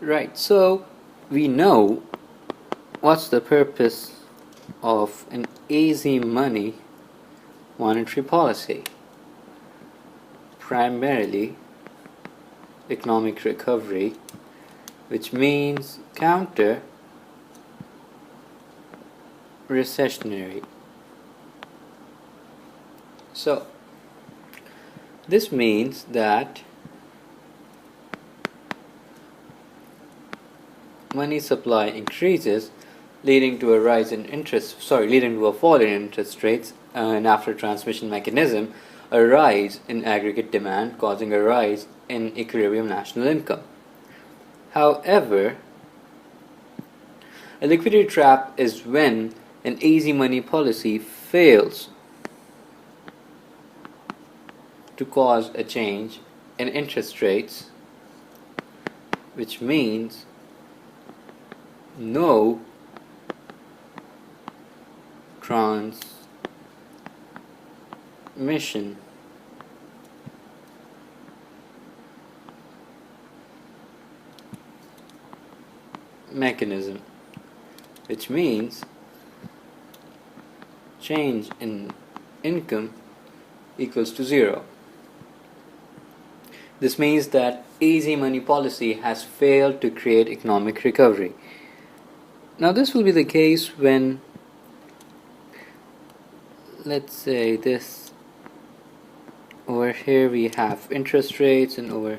Right, so we know what's the purpose of an easy money monetary policy. Primarily economic recovery, which means counter recessionary. So this means that money supply increases, leading to a fall in interest rates, and after transmission mechanism, a rise in aggregate demand, causing a rise in equilibrium national income. However, a liquidity trap is when an easy money policy fails to cause a change in interest rates, which means no transmission mechanism, which means change in income equals to zero. This means that easy money policy has failed to create economic recovery. Now this will be the case when, let's say, this over here we have interest rates, and over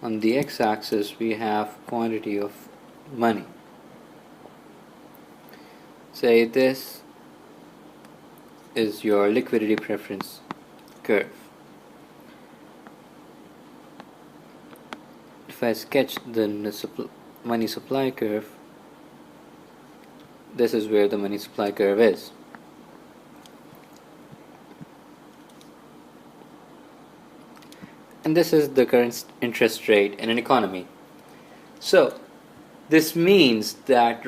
on the x-axis we have quantity of money. Say this is your liquidity preference curve. If I sketch the money supply curve, this is where the money supply curve is. And this is the current interest rate in an economy. So this means that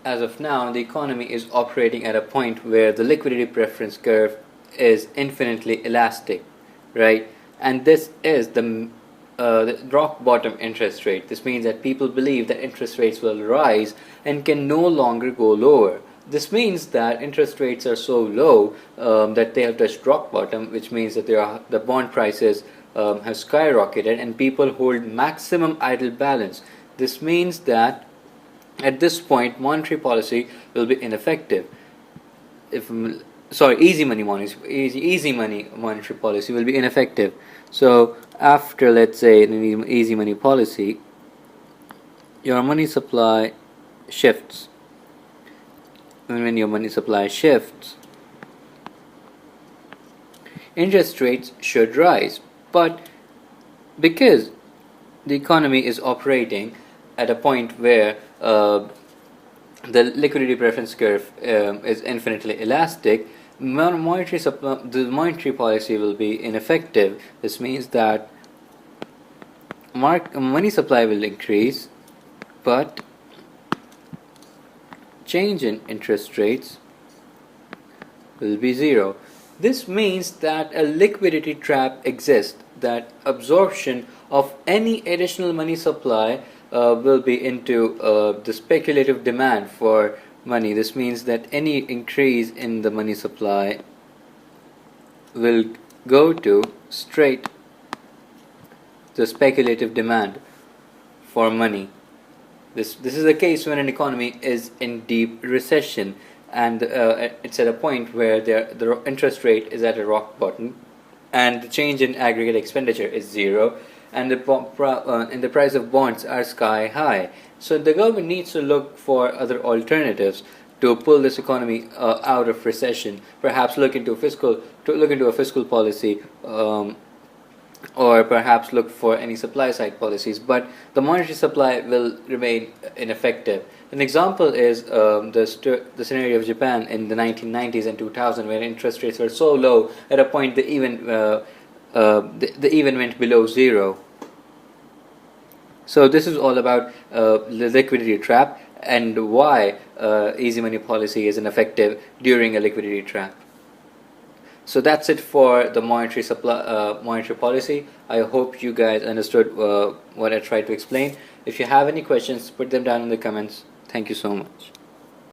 as of now, the economy is operating at a point where the liquidity preference curve is infinitely elastic, right? And this is the rock bottom interest rate. This means that people believe that interest rates will rise and can no longer go lower. This means that interest rates are so low that they have touched rock bottom, which means that the bond prices have skyrocketed and people hold maximum idle balance. This means that at this point monetary policy will be ineffective. Easy money monetary policy will be ineffective. So after, let's say, an easy money policy, your money supply shifts. And when your money supply shifts, interest rates should rise. But because the economy is operating at a point where the liquidity preference curve is infinitely elastic, the monetary policy will be ineffective. This means that money supply will increase, but change in interest rates will be zero. This means that a liquidity trap exists, that absorption of any additional money supply will be into the speculative demand for money. This means that any increase in the money supply will go to straight the speculative demand for money. This is the case when an economy is in deep recession, and it's at a point where the interest rate is at a rock bottom, and the change in aggregate expenditure is zero, and the price of bonds are sky high. So the government needs to look for other alternatives to pull this economy out of recession. Perhaps look into a fiscal policy, or perhaps look for any supply side policies. But the monetary supply will remain ineffective. An example is the scenario of Japan in the 1990s and 2000, where interest rates were so low at a point they even went below zero. So this is all about the liquidity trap and why easy money policy is ineffective during a liquidity trap. So that's it for the monetary policy. I hope you guys understood what I tried to explain. If you have any questions, put them down in the comments. Thank you so much.